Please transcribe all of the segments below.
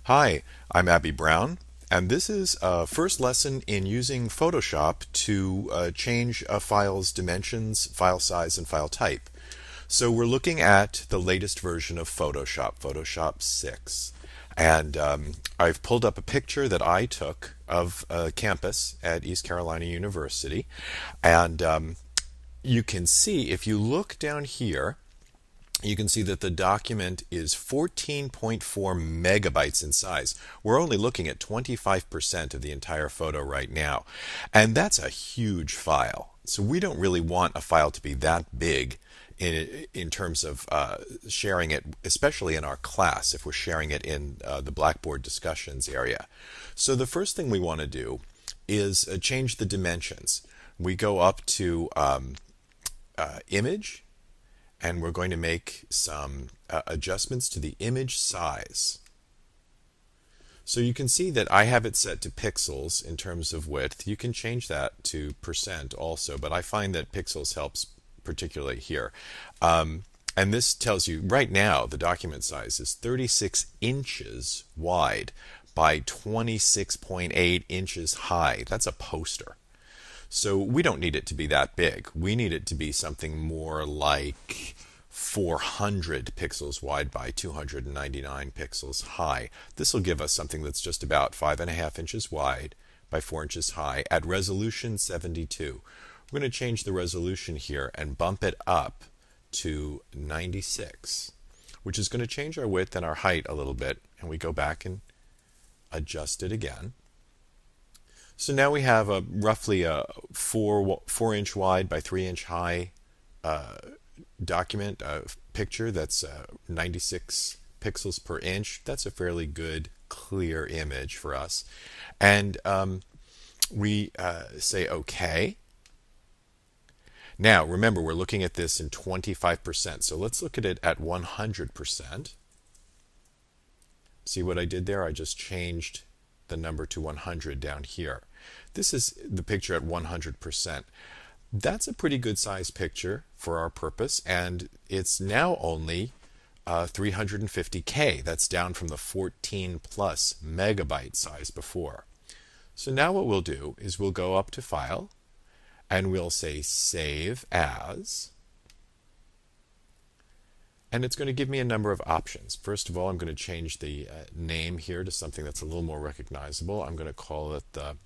Hi, I'm Abby Brown, and this is a first lesson in using Photoshop to change a file's dimensions, file size, and file type. So we're looking at the latest version of Photoshop, Photoshop 6. And I've pulled up a picture that I took of a campus at East Carolina University. And you can see, if you look down here, you can see that the document is 14.4 megabytes in size. We're only looking at 25% of the entire photo right now. And that's a huge file. So we don't really want a file to be that big in terms of sharing it, especially in our class, if we're sharing it in the Blackboard discussions area. So the first thing we want to do is change the dimensions. We go up to Image, and we're going to make some adjustments to the image size. So you can see that I have it set to pixels in terms of width. You can change that to percent also, but I find that pixels helps particularly here. And this tells you right now the document size is 36 inches wide by 26.8 inches high. That's a poster. So we don't need it to be that big. We need it to be something more like 400 pixels wide by 299 pixels high. This will give us something that's just about 5.5 inches wide by 4 inches high at resolution 72. We're going to change the resolution here and bump it up to 96, which is going to change our width and our height a little bit. And we go back and adjust it again. So now we have a roughly a 4 inch wide by 3 inch high document, picture that's 96 pixels per inch. That's a fairly good, clear image for us. And we say OK. Now remember, we're looking at this in 25%. So let's look at it at 100%. See what I did there? I just changed the number to 100 down here. This is the picture at 100%. That's a pretty good size picture for our purpose, and it's now only 350K. That's down from the 14 plus megabyte size before. So now what we'll do is we'll go up to File, and we'll say Save As. And it's going to give me a number of options. First of all, I'm going to change the name here to something that's a little more recognizable. I'm going to call it the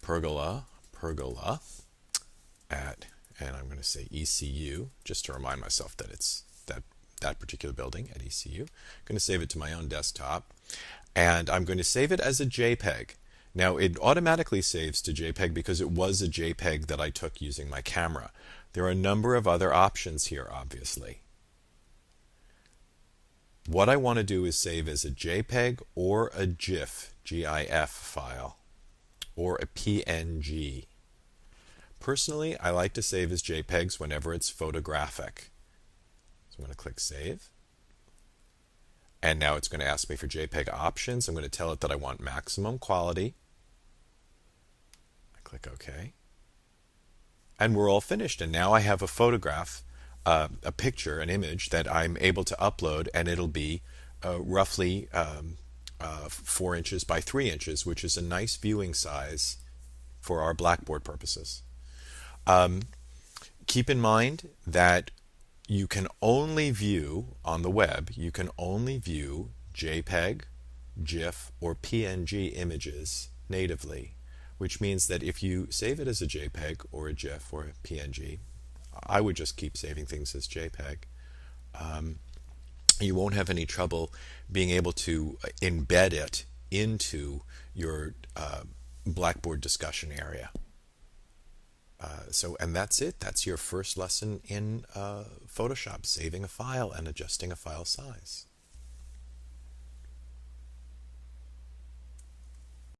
Pergola, and I'm going to say ECU, just to remind myself that it's that particular building at ECU. I'm going to save it to my own desktop, and I'm going to save it as a JPEG. Now, it automatically saves to JPEG because it was a JPEG that I took using my camera. There are a number of other options here, obviously. What I want to do is save as a JPEG or a GIF, GIF file, or a PNG. Personally, I like to save as JPEGs whenever it's photographic. So I'm going to click Save. And now it's going to ask me for JPEG options. I'm going to tell it that I want maximum quality. I click OK. And we're all finished. And now I have a photograph, a picture, an image that I'm able to upload, and it'll be roughly 4 inches by 3 inches, which is a nice viewing size for our Blackboard purposes. Keep in mind that you can only view on the web, you can only view JPEG, GIF, or PNG images natively, which means that if you save it as a JPEG or a GIF or a PNG, I would just keep saving things as JPEG. You won't have any trouble being able to embed it into your Blackboard discussion area. And that's it. That's your first lesson in Photoshop, saving a file and adjusting a file size.